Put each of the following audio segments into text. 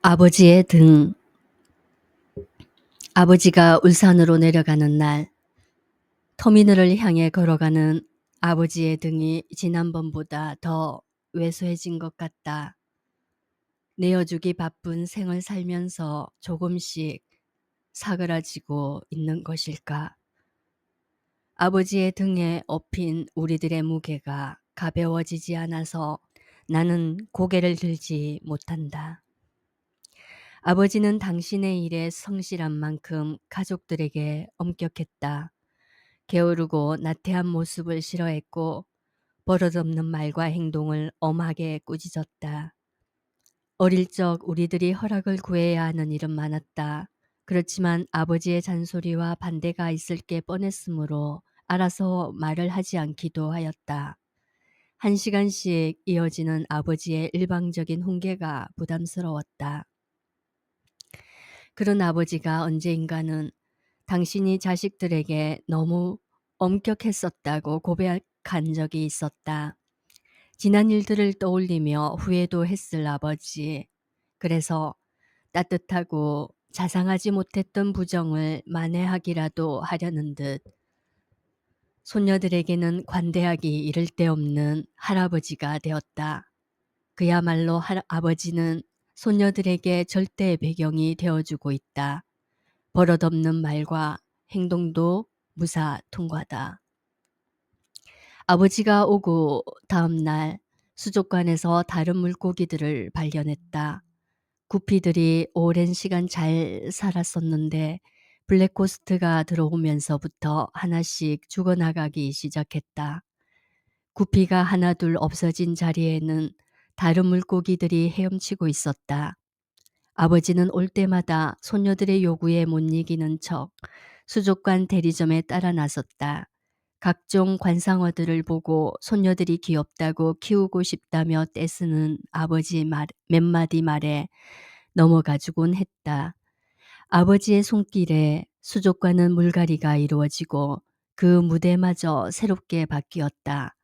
아버지의 등. 아버지가 울산으로 내려가는 날, 터미널을 향해 걸어가는 아버지의 등이 지난번보다 더 왜소해진 것 같다. 내어주기 바쁜 생을 살면서 조금씩 사그라지고 있는 것일까? 아버지의 등에 업힌 우리들의 무게가 가벼워지지 않아서 나는 고개를 들지 못한다. 아버지는 당신의 일에 성실한 만큼 가족들에게 엄격했다. 게으르고 나태한 모습을 싫어했고 버릇없는 말과 행동을 엄하게 꾸짖었다. 어릴 적 우리들이 허락을 구해야 하는 일은 많았다. 그렇지만 아버지의 잔소리와 반대가 있을 게 뻔했으므로 알아서 말을 하지 않기도 하였다. 1시간씩 이어지는 아버지의 일방적인 훈계가 부담스러웠다. 그런 아버지가 언제인가는 당신이 자식들에게 너무 엄격했었다고 고백한 적이 있었다. 지난 일들을 떠올리며 후회도 했을 아버지. 그래서 따뜻하고 자상하지 못했던 부정을 만회하기라도 하려는 듯 손녀들에게는 관대하기 이를 데 없는 할아버지가 되었다. 그야말로 아버지는 손녀들에게 절대의 배경이 되어주고 있다. 버릇없는 말과 행동도 무사통과다. 아버지가 오고 다음 날 수족관에서 다른 물고기들을 발견했다. 구피들이 오랜 시간 잘 살았었는데 블랙코스트가 들어오면서부터 하나씩 죽어나가기 시작했다. 구피가 하나둘 없어진 자리에는 다른 물고기들이 헤엄치고 있었다. 아버지는 올 때마다 손녀들의 요구에 못 이기는 척 수족관 대리점에 따라 나섰다. 각종 관상어들을 보고 손녀들이 귀엽다고 키우고 싶다며 떼쓰는 아버지 몇 마디 말에 넘어가주곤 했다. 아버지의 손길에 수족관은 물갈이가 이루어지고 그 무대마저 새롭게 바뀌었다.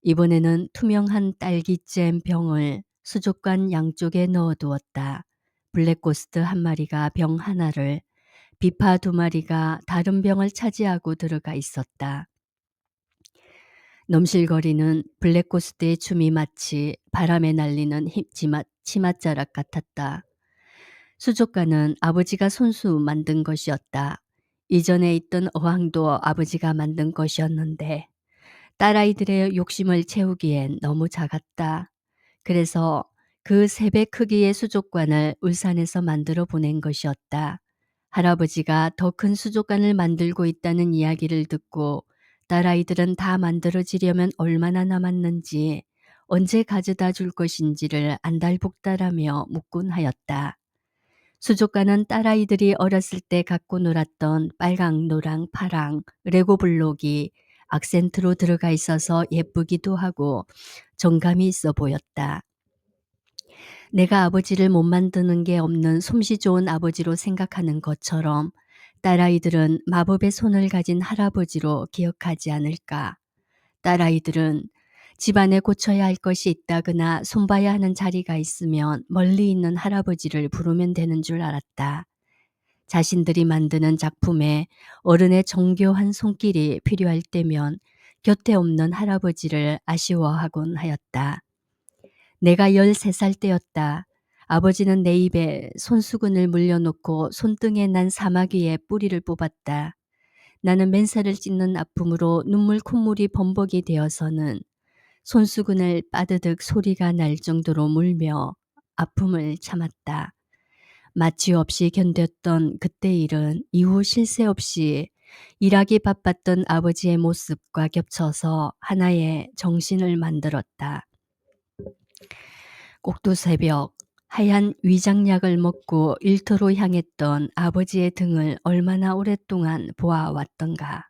이번에는 투명한 딸기잼 병을 수족관 양쪽에 넣어두었다. 블랙고스트 한 마리가 병 하나를, 비파 2마리가 다른 병을 차지하고 들어가 있었다. 넘실거리는 블랙고스트의 춤이 마치 바람에 날리는 치맛자락 같았다. 수족관은 아버지가 손수 만든 것이었다. 이전에 있던 어항도 아버지가 만든 것이었는데 딸아이들의 욕심을 채우기엔 너무 작았다. 그래서 그 3배 크기의 수족관을 울산에서 만들어 보낸 것이었다. 할아버지가 더 큰 수족관을 만들고 있다는 이야기를 듣고 딸아이들은 다 만들어지려면 얼마나 남았는지, 언제 가져다 줄 것인지를 안달복달하며 묻곤 하였다. 수족관은 딸아이들이 어렸을 때 갖고 놀았던 빨강, 노랑, 파랑, 레고블록이 악센트로 들어가 있어서 예쁘기도 하고 정감이 있어 보였다. 내가 아버지를 못 만드는 게 없는 솜씨 좋은 아버지로 생각하는 것처럼 딸아이들은 마법의 손을 가진 할아버지로 기억하지 않을까. 딸아이들은 집안에 고쳐야 할 것이 있다거나 손봐야 하는 자리가 있으면 멀리 있는 할아버지를 부르면 되는 줄 알았다. 자신들이 만드는 작품에 어른의 정교한 손길이 필요할 때면 곁에 없는 할아버지를 아쉬워하곤 하였다. 내가 13살 때였다. 아버지는 내 입에 손수건을 물려놓고 손등에 난 사마귀의 뿌리를 뽑았다. 나는 맨살을 찢는 아픔으로 눈물 콧물이 범벅이 되어서는 손수건을 빠드득 소리가 날 정도로 물며 아픔을 참았다. 마취 없이 견뎠던 그때 일은 이후 쉴 새 없이 일하기 바빴던 아버지의 모습과 겹쳐서 하나의 정신을 만들었다. 꼭두새벽 하얀 위장약을 먹고 일터로 향했던 아버지의 등을 얼마나 오랫동안 보아왔던가.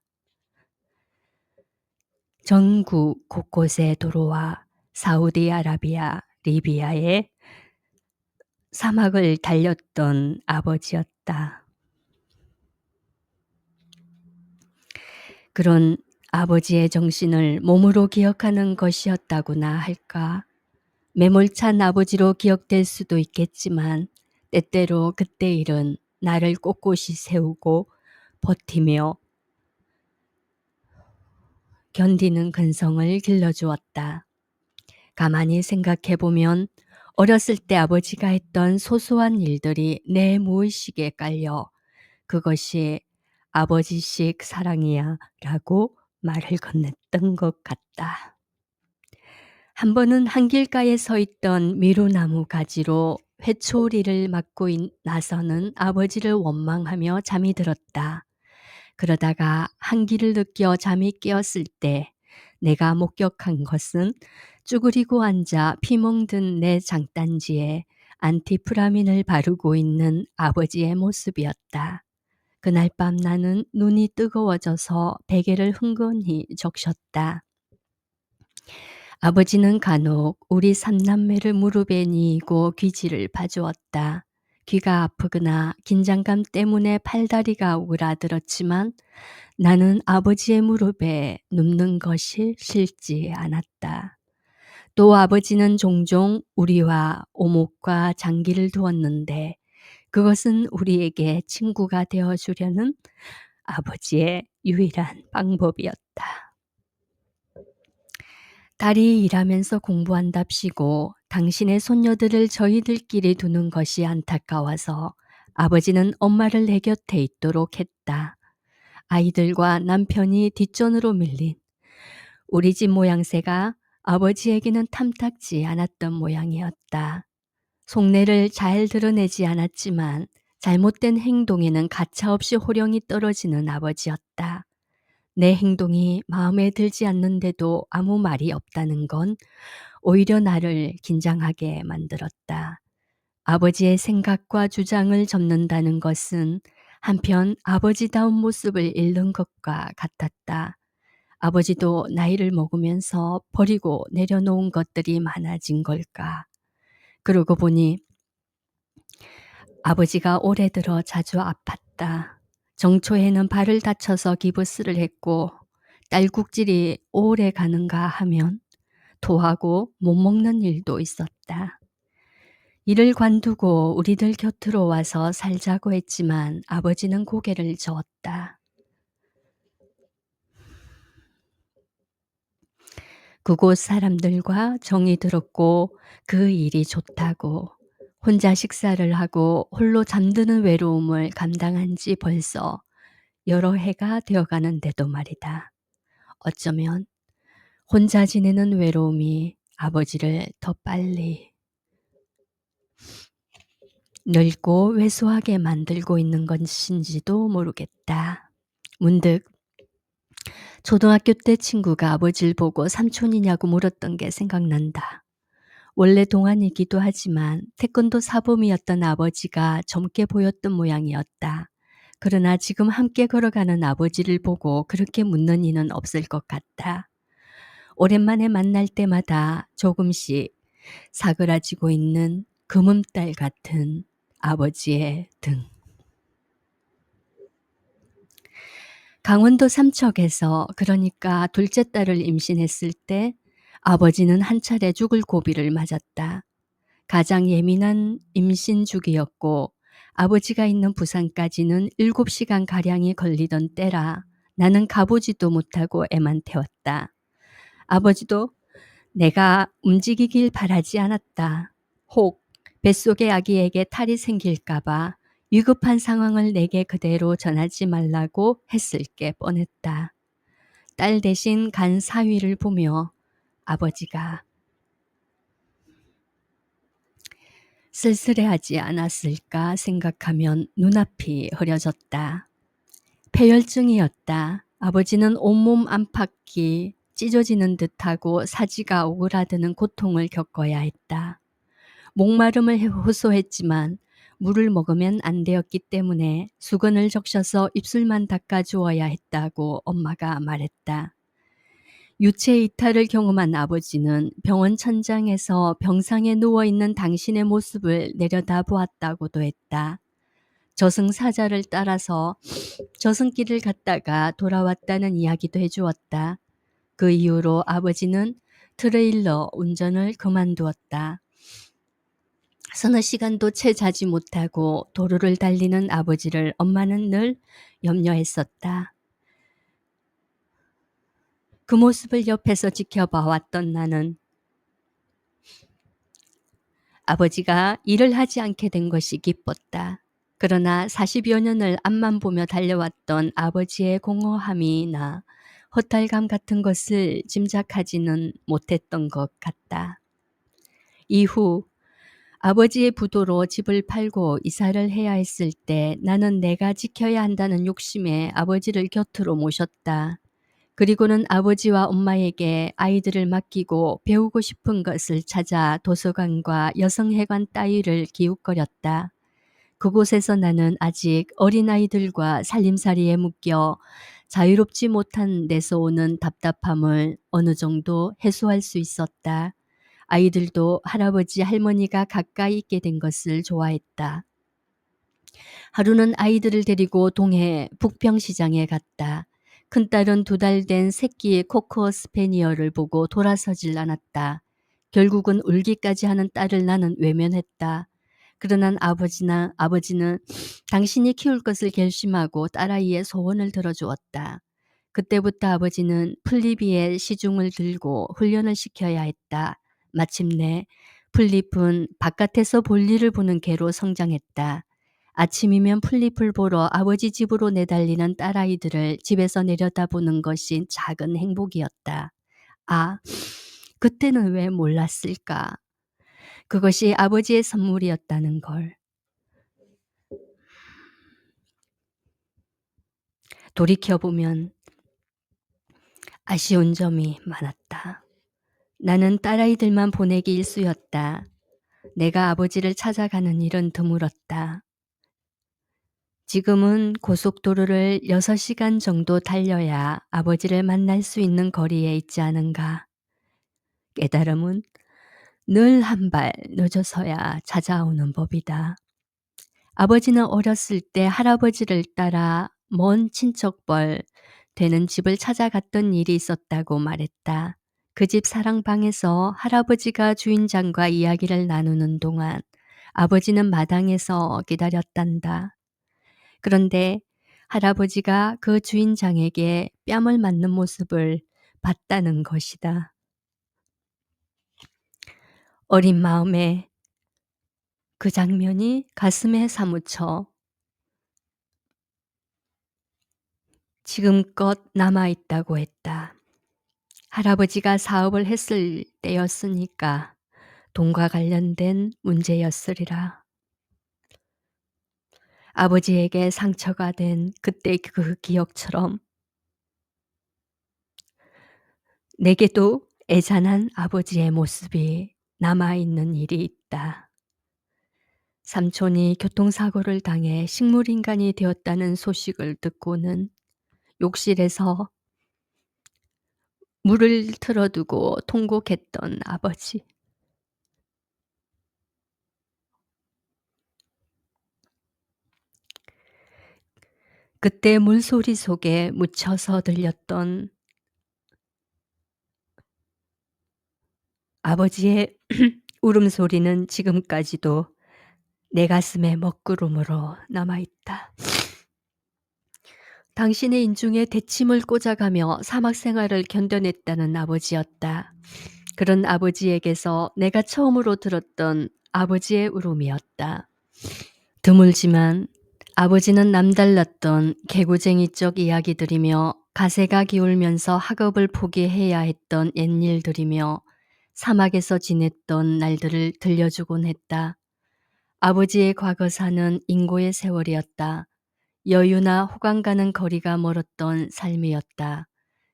전국 곳곳의 도로와 사우디아라비아, 리비아의 사막을 달렸던 아버지였다. 그런 아버지의 정신을 몸으로 기억하는 것이었다고나 할까. 매몰찬 아버지로 기억될 수도 있겠지만 때때로 그때 일은 나를 꼿꼿이 세우고 버티며 견디는 근성을 길러주었다. 가만히 생각해 보면 어렸을 때 아버지가 했던 소소한 일들이 내 무의식에 깔려 그것이 아버지식 사랑이야 라고 말을 건넸던 것 같다. 한 번은 한길가에 서 있던 미루나무 가지로 회초리를 맞고 나서는 아버지를 원망하며 잠이 들었다. 그러다가 한기를 느껴 잠이 깨었을 때 내가 목격한 것은 쭈그리고 앉아 피멍든 내 장단지에 안티프라민을 바르고 있는 아버지의 모습이었다. 그날 밤 나는 눈이 뜨거워져서 베개를 흥건히 적셨다. 아버지는 간혹 우리 삼남매를 무릎에 뉘고 귀지를 봐주었다. 귀가 아프거나 긴장감 때문에 팔다리가 오그라들었지만 나는 아버지의 무릎에 눕는 것이 싫지 않았다. 또 아버지는 종종 우리와 오목과 장기를 두었는데 그것은 우리에게 친구가 되어주려는 아버지의 유일한 방법이었다. 딸이 일하면서 공부한답시고 당신의 손녀들을 저희들끼리 두는 것이 안타까워서 아버지는 엄마를 내 곁에 있도록 했다. 아이들과 남편이 뒷전으로 밀린 우리 집 모양새가 아버지에게는 탐탁지 않았던 모양이었다. 속내를 잘 드러내지 않았지만 잘못된 행동에는 가차없이 호령이 떨어지는 아버지였다. 내 행동이 마음에 들지 않는데도 아무 말이 없다는 건 오히려 나를 긴장하게 만들었다. 아버지의 생각과 주장을 접는다는 것은 한편 아버지다운 모습을 잃는 것과 같았다. 아버지도 나이를 먹으면서 버리고 내려놓은 것들이 많아진 걸까? 그러고 보니 아버지가 올해 들어 자주 아팠다. 정초에는 발을 다쳐서 기부스를 했고 딸꾹질이 오래 가는가 하면 토하고 못 먹는 일도 있었다. 이를 관두고 우리들 곁으로 와서 살자고 했지만 아버지는 고개를 저었다. 그곳 사람들과 정이 들었고 그 일이 좋다고 혼자 식사를 하고 홀로 잠드는 외로움을 감당한 지 벌써 여러 해가 되어가는데도 말이다. 어쩌면 혼자 지내는 외로움이 아버지를 더 빨리 늙고 왜소하게 만들고 있는 것인지도 모르겠다. 문득 초등학교 때 친구가 아버지를 보고 삼촌이냐고 물었던 게 생각난다. 원래 동안이기도 하지만 태권도 사범이었던 아버지가 젊게 보였던 모양이었다. 그러나 지금 함께 걸어가는 아버지를 보고 그렇게 묻는 이는 없을 것 같다. 오랜만에 만날 때마다 조금씩 사그라지고 있는 금음달 같은 아버지의 등. 강원도 삼척에서 그러니까 둘째 딸을 임신했을 때 아버지는 한 차례 죽을 고비를 맞았다. 가장 예민한 임신 주기였고 아버지가 있는 부산까지는 7시간가량이 걸리던 때라 나는 가보지도 못하고 애만 태웠다. 아버지도 내가 움직이길 바라지 않았다. 혹 뱃속의 아기에게 탈이 생길까 봐 위급한 상황을 내게 그대로 전하지 말라고 했을 게 뻔했다. 딸 대신 간 사위를 보며 아버지가 쓸쓸해하지 않았을까 생각하면 눈앞이 흐려졌다. 폐혈증이었다. 아버지는 온몸 안팎이 찢어지는 듯하고 사지가 오그라드는 고통을 겪어야 했다. 목마름을 호소했지만 물을 먹으면 안 되었기 때문에 수건을 적셔서 입술만 닦아주어야 했다고 엄마가 말했다. 유체 이탈을 경험한 아버지는 병원 천장에서 병상에 누워있는 당신의 모습을 내려다보았다고도 했다. 저승사자를 따라서 저승길을 갔다가 돌아왔다는 이야기도 해주었다. 그 이후로 아버지는 트레일러 운전을 그만두었다. 서너 시간도 채 자지 못하고 도로를 달리는 아버지를 엄마는 늘 염려했었다. 그 모습을 옆에서 지켜봐왔던 나는 아버지가 일을 하지 않게 된 것이 기뻤다. 그러나 40여 년을 앞만 보며 달려왔던 아버지의 공허함이나 허탈감 같은 것을 짐작하지는 못했던 것 같다. 이후 아버지의 부도로 집을 팔고 이사를 해야 했을 때 나는 내가 지켜야 한다는 욕심에 아버지를 곁으로 모셨다. 그리고는 아버지와 엄마에게 아이들을 맡기고 배우고 싶은 것을 찾아 도서관과 여성회관 따위를 기웃거렸다. 그곳에서 나는 아직 어린아이들과 살림살이에 묶여 자유롭지 못한 데서 오는 답답함을 어느 정도 해소할 수 있었다. 아이들도 할아버지, 할머니가 가까이 있게 된 것을 좋아했다. 하루는 아이들을 데리고 동해 북평시장에 갔다. 큰딸은 2달 된 새끼 코커 스패니얼을 보고 돌아서질 않았다. 결국은 울기까지 하는 딸을 나는 외면했다. 그러나 아버지는 당신이 키울 것을 결심하고 딸아이의 소원을 들어주었다. 그때부터 아버지는 플리비의 시중을 들고 훈련을 시켜야 했다. 마침내 플립은 바깥에서 볼일을 보는 개로 성장했다. 아침이면 플립을 보러 아버지 집으로 내달리는 딸아이들을 집에서 내려다보는 것이 작은 행복이었다. 아, 그때는 왜 몰랐을까? 그것이 아버지의 선물이었다는 걸. 돌이켜보면 아쉬운 점이 많았다. 나는 딸아이들만 보내기 일쑤였다. 내가 아버지를 찾아가는 일은 드물었다. 지금은 고속도로를 6시간 정도 달려야 아버지를 만날 수 있는 거리에 있지 않은가. 깨달음은 늘 한 발 늦어서야 찾아오는 법이다. 아버지는 어렸을 때 할아버지를 따라 먼 친척벌 되는 집을 찾아갔던 일이 있었다고 말했다. 그 집 사랑방에서 할아버지가 주인장과 이야기를 나누는 동안 아버지는 마당에서 기다렸단다. 그런데 할아버지가 그 주인장에게 뺨을 맞는 모습을 봤다는 것이다. 어린 마음에 그 장면이 가슴에 사무쳐 지금껏 남아있다고 했다. 할아버지가 사업을 했을 때였으니까 돈과 관련된 문제였으리라. 아버지에게 상처가 된 그때 그 기억처럼 내게도 애잔한 아버지의 모습이 남아있는 일이 있다. 삼촌이 교통사고를 당해 식물인간이 되었다는 소식을 듣고는 욕실에서 물을 틀어두고 통곡했던 아버지. 그때 물소리 속에 묻혀서 들렸던 아버지의 울음소리는 지금까지도 내 가슴에 먹구름으로 남아있다. 당신의 인중에 대침을 꽂아가며 사막 생활을 견뎌냈다는 아버지였다. 그런 아버지에게서 내가 처음으로 들었던 아버지의 울음이었다. 드물지만 아버지는 남달랐던 개구쟁이적 이야기들이며 가세가 기울면서 학업을 포기해야 했던 옛일들이며 사막에서 지냈던 날들을 들려주곤 했다. 아버지의 과거사는 인고의 세월이었다. 여유나 호강 가는 거리가 멀었던 삶이었다.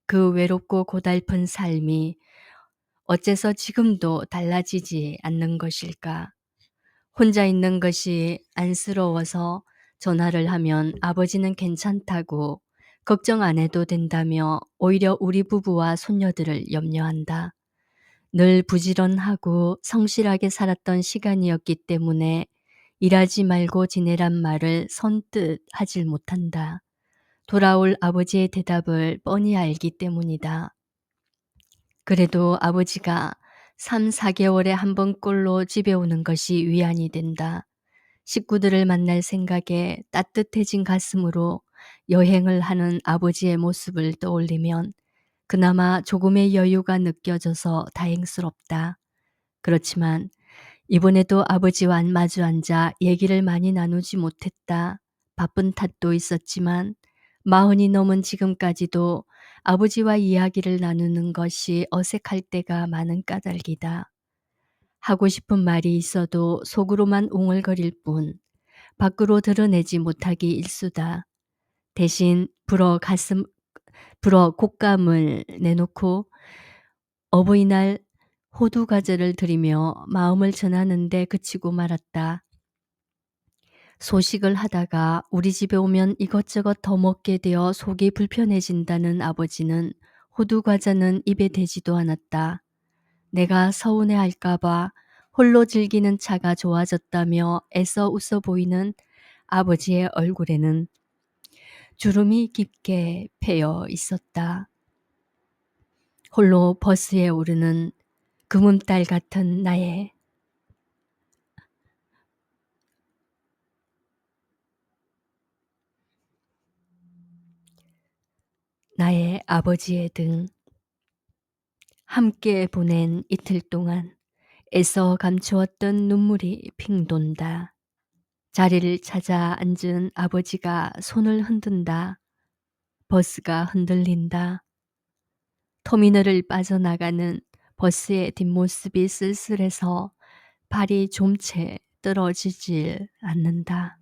그 외롭고 고달픈 삶이 어째서 지금도 달라지지 않는 것일까? 혼자 있는 것이 안쓰러워서 전화를 하면 아버지는 괜찮다고 걱정 안 해도 된다며 오히려 우리 부부와 손녀들을 염려한다. 늘 부지런하고 성실하게 살았던 시간이었기 때문에 일하지 말고 지내란 말을 선뜻 하질 못한다. 돌아올 아버지의 대답을 뻔히 알기 때문이다. 그래도 아버지가 3-4개월에 한 번꼴로 집에 오는 것이 위안이 된다. 식구들을 만날 생각에 따뜻해진 가슴으로 여행을 하는 아버지의 모습을 떠올리면 그나마 조금의 여유가 느껴져서 다행스럽다. 그렇지만 이번에도 아버지와 마주 앉아 얘기를 많이 나누지 못했다. 바쁜 탓도 있었지만 40이 넘은 지금까지도 아버지와 이야기를 나누는 것이 어색할 때가 많은 까닭이다. 하고 싶은 말이 있어도 속으로만 웅얼거릴 뿐 밖으로 드러내지 못하기 일쑤다. 대신 불어 곶감을 내놓고 어버이날 호두 과자를 드리며 마음을 전하는데 그치고 말았다. 소식을 하다가 우리 집에 오면 이것저것 더 먹게 되어 속이 불편해진다는 아버지는 호두 과자는 입에 대지도 않았다. 내가 서운해할까 봐 홀로 즐기는 차가 좋아졌다며 애써 웃어 보이는 아버지의 얼굴에는 주름이 깊게 패여 있었다. 홀로 버스에 오르는 금음달 같은 나의 아버지의 등, 함께 보낸 이틀 동안 애써 감추었던 눈물이 핑 돈다. 자리를 찾아 앉은 아버지가 손을 흔든다. 버스가 흔들린다. 터미널을 빠져나가는 버스의 뒷모습이 쓸쓸해서 발이 좀 채 떨어지질 않는다.